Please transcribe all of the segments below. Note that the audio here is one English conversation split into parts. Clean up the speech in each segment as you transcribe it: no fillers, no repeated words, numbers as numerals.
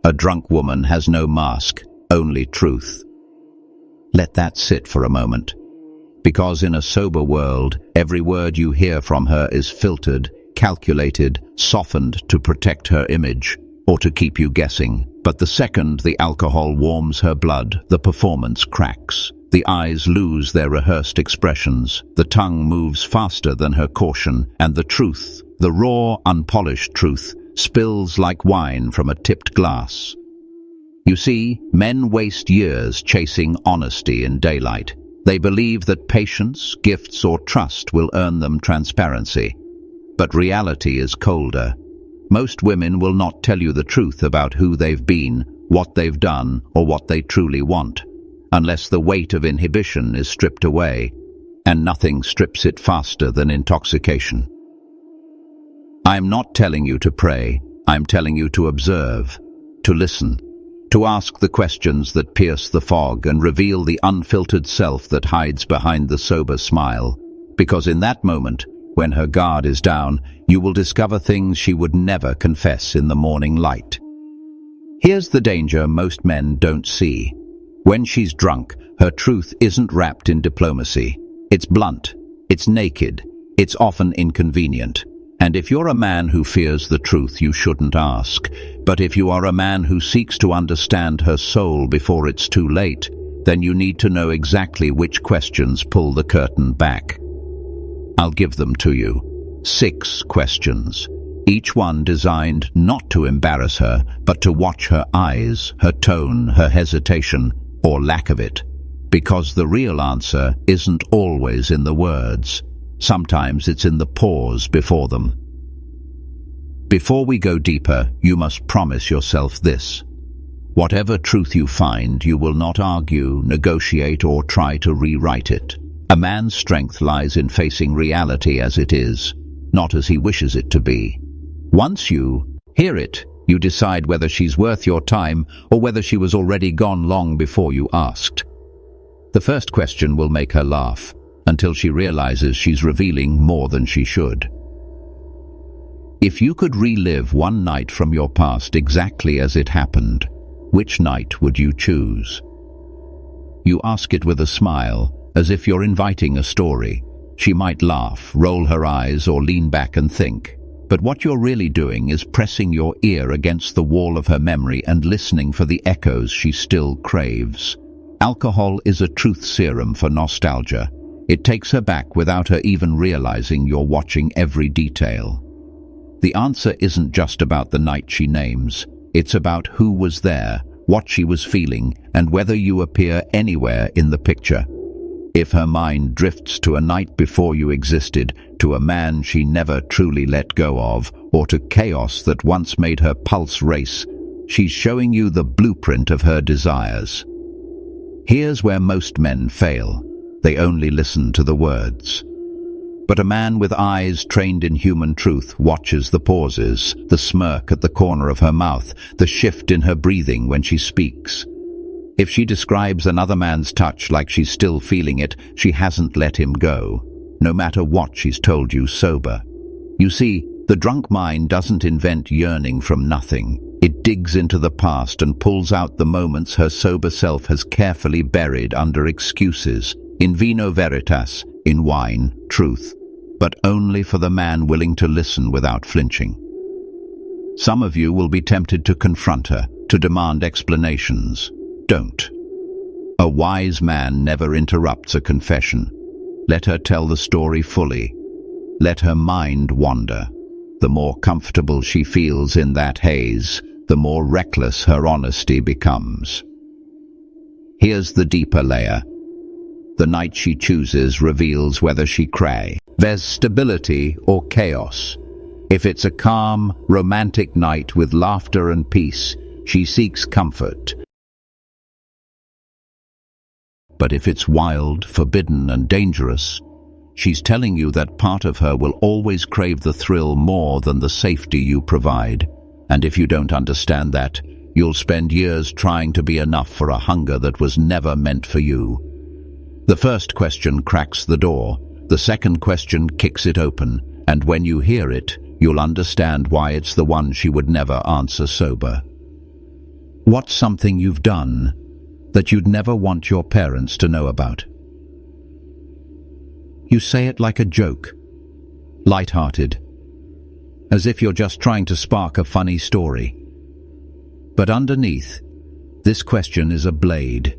A drunk woman has no mask, only truth. Let that sit for a moment. Because in a sober world, every word you hear from her is filtered, calculated, softened to protect her image, or to keep you guessing. But the second the alcohol warms her blood, the performance cracks. The eyes lose their rehearsed expressions, the tongue moves faster than her caution, and the truth, the raw, unpolished truth, spills like wine from a tipped glass. You see, men waste years chasing honesty in daylight. They believe that patience, gifts, or trust will earn them transparency. But reality is colder. Most women will not tell you the truth about who they've been, what they've done, or what they truly want, unless the weight of inhibition is stripped away, and nothing strips it faster than intoxication. I'm not telling you to pray, I'm telling you to observe, to listen, to ask the questions that pierce the fog and reveal the unfiltered self that hides behind the sober smile, because in that moment, when her guard is down, you will discover things she would never confess in the morning light. Here's the danger most men don't see. When she's drunk, her truth isn't wrapped in diplomacy. It's blunt, it's naked, it's often inconvenient. And if you're a man who fears the truth, you shouldn't ask. But if you are a man who seeks to understand her soul before it's too late, then you need to know exactly which questions pull the curtain back. I'll give them to you. 6 questions. Each one designed not to embarrass her, but to watch her eyes, her tone, her hesitation, or lack of it. Because the real answer isn't always in the words. Sometimes it's in the pause before them. Before we go deeper, you must promise yourself this. Whatever truth you find, you will not argue, negotiate, or try to rewrite it. A man's strength lies in facing reality as it is, not as he wishes it to be. Once you hear it, you decide whether she's worth your time or whether she was already gone long before you asked. The first question will make her laugh, until she realizes she's revealing more than she should. If you could relive one night from your past exactly as it happened, which night would you choose? You ask it with a smile, as if you're inviting a story. She might laugh, roll her eyes, or lean back and think. But what you're really doing is pressing your ear against the wall of her memory and listening for the echoes she still craves. Alcohol is a truth serum for nostalgia. It takes her back without her even realizing you're watching every detail. The answer isn't just about the night she names. It's about who was there, what she was feeling, and whether you appear anywhere in the picture. If her mind drifts to a night before you existed, to a man she never truly let go of, or to chaos that once made her pulse race, she's showing you the blueprint of her desires. Here's where most men fail. They only listen to the words. But a man with eyes trained in human truth watches the pauses, the smirk at the corner of her mouth, the shift in her breathing when she speaks. If she describes another man's touch like she's still feeling it, she hasn't let him go, no matter what she's told you sober. You see, the drunk mind doesn't invent yearning from nothing. It digs into the past and pulls out the moments her sober self has carefully buried under excuses. In vino veritas, in wine, truth, but only for the man willing to listen without flinching. Some of you will be tempted to confront her, to demand explanations. Don't. A wise man never interrupts a confession. Let her tell the story fully. Let her mind wander. The more comfortable she feels in that haze, the more reckless her honesty becomes. Here's the deeper layer. The night she chooses reveals whether she craves stability or chaos. If it's a calm, romantic night with laughter and peace, she seeks comfort. But if it's wild, forbidden, and dangerous, she's telling you that part of her will always crave the thrill more than the safety you provide. And if you don't understand that, you'll spend years trying to be enough for a hunger that was never meant for you. The first question cracks the door, the second question kicks it open, and when you hear it, you'll understand why it's the one she would never answer sober. What's something you've done that you'd never want your parents to know about? You say it like a joke, light-hearted, as if you're just trying to spark a funny story. But underneath, this question is a blade.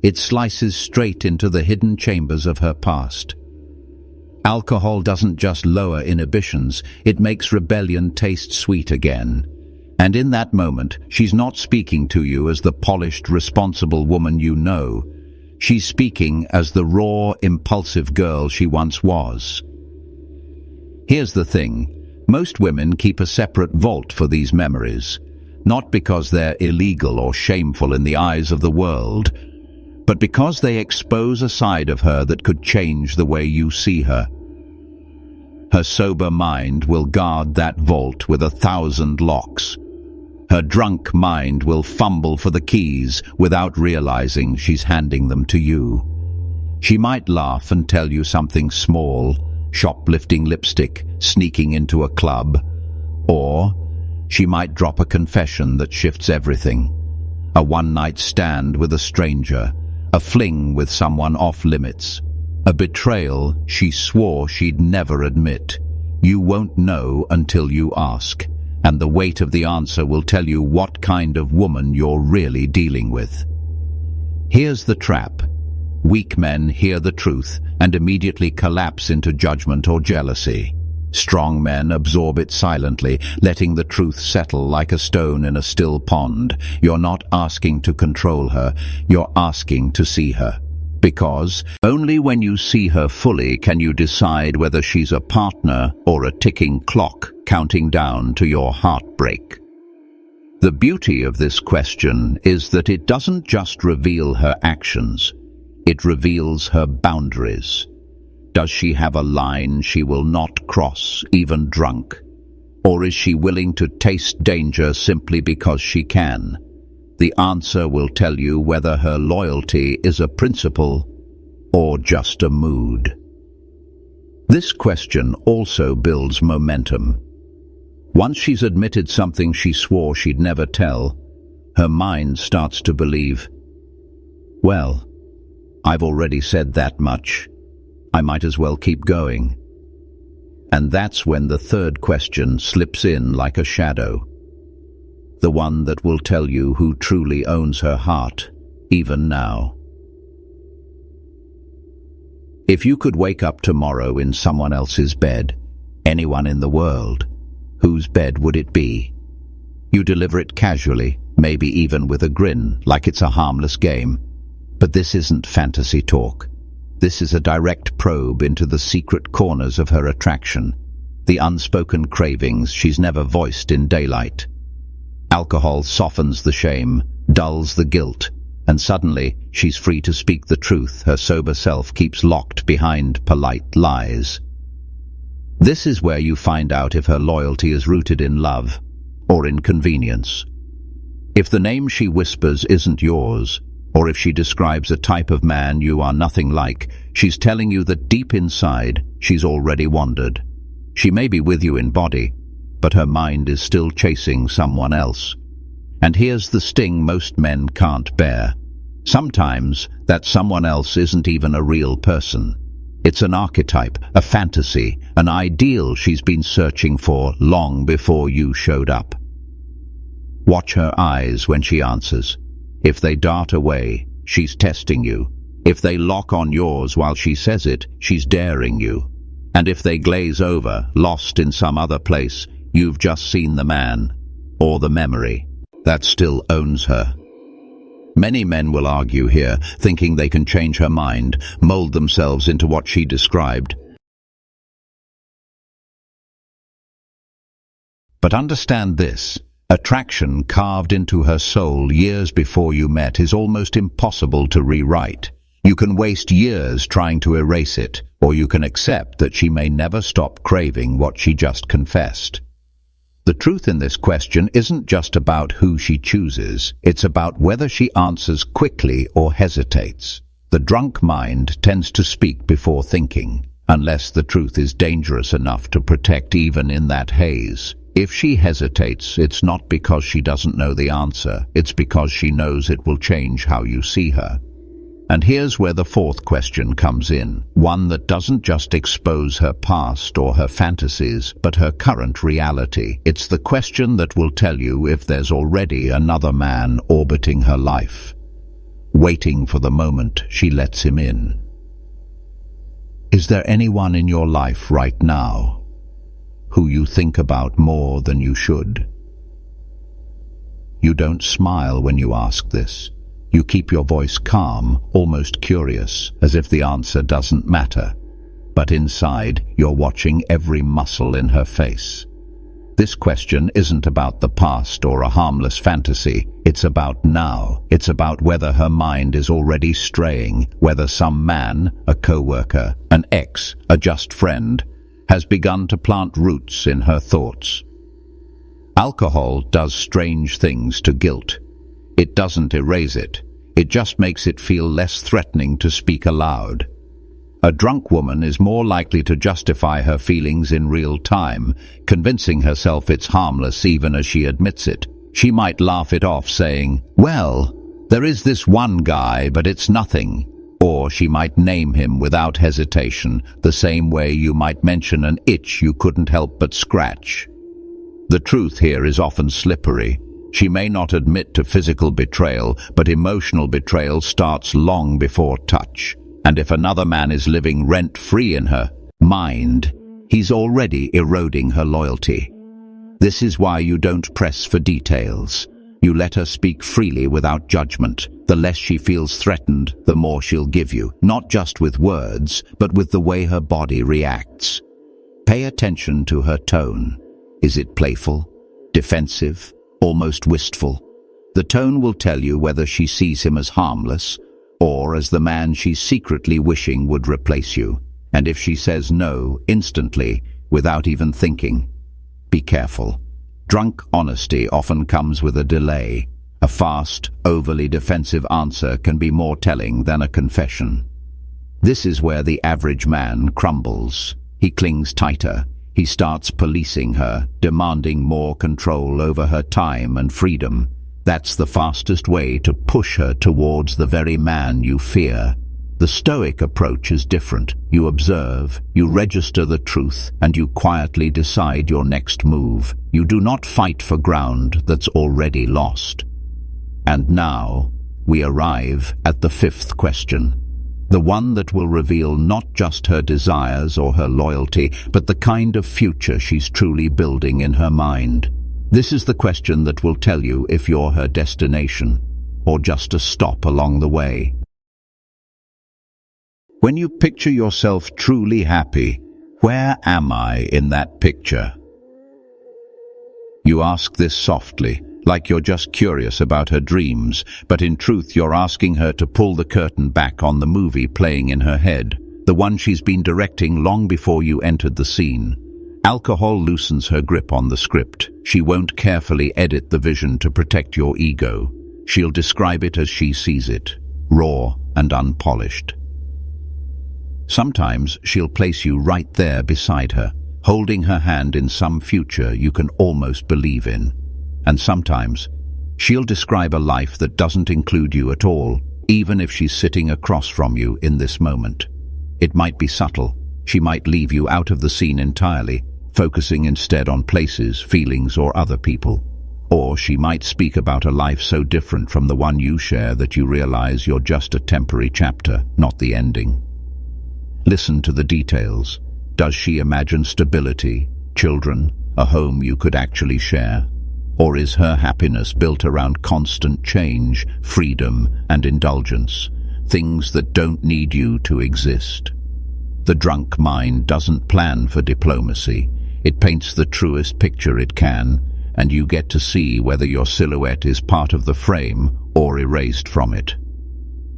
It slices straight into the hidden chambers of her past. Alcohol doesn't just lower inhibitions, it makes rebellion taste sweet again. And in that moment, she's not speaking to you as the polished, responsible woman you know. She's speaking as the raw, impulsive girl she once was. Here's the thing. Most women keep a separate vault for these memories, not because they're illegal or shameful in the eyes of the world, but because they expose a side of her that could change the way you see her. Her sober mind will guard that vault with 1,000 locks. Her drunk mind will fumble for the keys without realizing she's handing them to you. She might laugh and tell you something small, shoplifting lipstick, sneaking into a club, or she might drop a confession that shifts everything. A one-night stand with a stranger, a fling with someone off limits, a betrayal she swore she'd never admit. You won't know until you ask, and the weight of the answer will tell you what kind of woman you're really dealing with. Here's the trap. Weak men hear the truth and immediately collapse into judgment or jealousy. Strong men absorb it silently, letting the truth settle like a stone in a still pond. You're not asking to control her, you're asking to see her. Because only when you see her fully can you decide whether she's a partner or a ticking clock counting down to your heartbreak. The beauty of this question is that it doesn't just reveal her actions, it reveals her boundaries. Does she have a line she will not cross, even drunk? Or is she willing to taste danger simply because she can? The answer will tell you whether her loyalty is a principle or just a mood. This question also builds momentum. Once she's admitted something she swore she'd never tell, her mind starts to believe, well, I've already said that much. I might as well keep going. And that's when the third question slips in like a shadow. The one that will tell you who truly owns her heart, even now. If you could wake up tomorrow in someone else's bed, anyone in the world, whose bed would it be? You deliver it casually, maybe even with a grin, like it's a harmless game. But this isn't fantasy talk. This is a direct probe into the secret corners of her attraction, the unspoken cravings she's never voiced in daylight. Alcohol softens the shame, dulls the guilt, and suddenly she's free to speak the truth her sober self keeps locked behind polite lies. This is where you find out if her loyalty is rooted in love or in convenience. If the name she whispers isn't yours, or if she describes a type of man you are nothing like, she's telling you that deep inside she's already wandered. She may be with you in body, but her mind is still chasing someone else. And here's the sting most men can't bear. Sometimes that someone else isn't even a real person. It's an archetype, a fantasy, an ideal she's been searching for long before you showed up. Watch her eyes when she answers. If they dart away, she's testing you. If they lock on yours while she says it, she's daring you. And if they glaze over, lost in some other place, you've just seen the man, or the memory, that still owns her. Many men will argue here, thinking they can change her mind, mold themselves into what she described. But understand this. Attraction carved into her soul years before you met is almost impossible to rewrite. You can waste years trying to erase it, or you can accept that she may never stop craving what she just confessed. The truth in this question isn't just about who she chooses, it's about whether she answers quickly or hesitates. The drunk mind tends to speak before thinking, unless the truth is dangerous enough to protect even in that haze. If she hesitates, it's not because she doesn't know the answer, it's because she knows it will change how you see her. And here's where the fourth question comes in, one that doesn't just expose her past or her fantasies, but her current reality. It's the question that will tell you if there's already another man orbiting her life, waiting for the moment she lets him in. Is there anyone in your life right now who you think about more than you should? You don't smile when you ask this. You keep your voice calm, almost curious, as if the answer doesn't matter. But inside, you're watching every muscle in her face. This question isn't about the past or a harmless fantasy. It's about now. It's about whether her mind is already straying, whether some man, a co-worker, an ex, a just friend, has begun to plant roots in her thoughts. Alcohol does strange things to guilt. It doesn't erase it. It just makes it feel less threatening to speak aloud. A drunk woman is more likely to justify her feelings in real time, convincing herself it's harmless even as she admits it. She might laugh it off, saying, "Well, there is this one guy, but it's nothing." Or she might name him without hesitation, the same way you might mention an itch you couldn't help but scratch. The truth here is often slippery. She may not admit to physical betrayal, but emotional betrayal starts long before touch. And if another man is living rent-free in her mind, he's already eroding her loyalty. This is why you don't press for details. You let her speak freely without judgment. The less she feels threatened, the more she'll give you, not just with words, but with the way her body reacts. Pay attention to her tone. Is it playful, defensive, almost wistful? The tone will tell you whether she sees him as harmless or as the man she's secretly wishing would replace you. And if she says no instantly, without even thinking, be careful. Drunk honesty often comes with a delay. A fast, overly defensive answer can be more telling than a confession. This is where the average man crumbles. He clings tighter. He starts policing her, demanding more control over her time and freedom. That's the fastest way to push her towards the very man you fear. The Stoic approach is different. You observe, you register the truth, and you quietly decide your next move. You do not fight for ground that's already lost. And now, we arrive at the fifth question. The one that will reveal not just her desires or her loyalty, but the kind of future she's truly building in her mind. This is the question that will tell you if you're her destination, or just a stop along the way. When you picture yourself truly happy, where am I in that picture? You ask this softly, like you're just curious about her dreams, but in truth you're asking her to pull the curtain back on the movie playing in her head, the one she's been directing long before you entered the scene. Alcohol loosens her grip on the script. She won't carefully edit the vision to protect your ego. She'll describe it as she sees it, raw and unpolished. Sometimes she'll place you right there beside her, holding her hand in some future you can almost believe in. And sometimes she'll describe a life that doesn't include you at all, even if she's sitting across from you in this moment. It might be subtle. She might leave you out of the scene entirely, focusing instead on places, feelings, or other people. Or she might speak about a life so different from the one you share that you realize you're just a temporary chapter, not the ending. Listen to the details. Does she imagine stability, children, a home you could actually share? Or is her happiness built around constant change, freedom, and indulgence, things that don't need you to exist? The drunk mind doesn't plan for diplomacy. It paints the truest picture it can, and you get to see whether your silhouette is part of the frame or erased from it.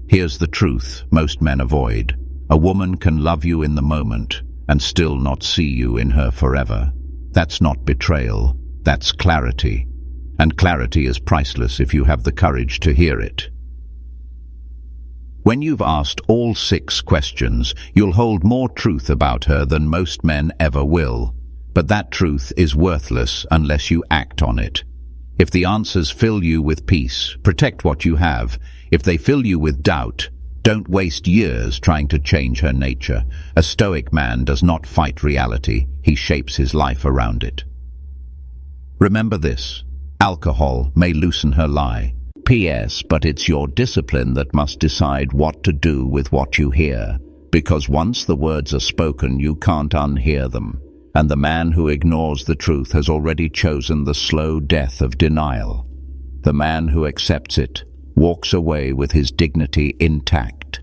Here's the truth most men avoid. A woman can love you in the moment and still not see you in her forever. That's not betrayal, that's clarity. And clarity is priceless if you have the courage to hear it. When you've asked all 6 questions, you'll hold more truth about her than most men ever will. But that truth is worthless unless you act on it. If the answers fill you with peace, protect what you have. If they fill you with doubt, don't waste years trying to change her nature. A Stoic man does not fight reality, he shapes his life around it. Remember this: alcohol may loosen her lie. P.S. But it's your discipline that must decide what to do with what you hear, because once the words are spoken, you can't unhear them. And the man who ignores the truth has already chosen the slow death of denial. The man who accepts it walks away with his dignity intact.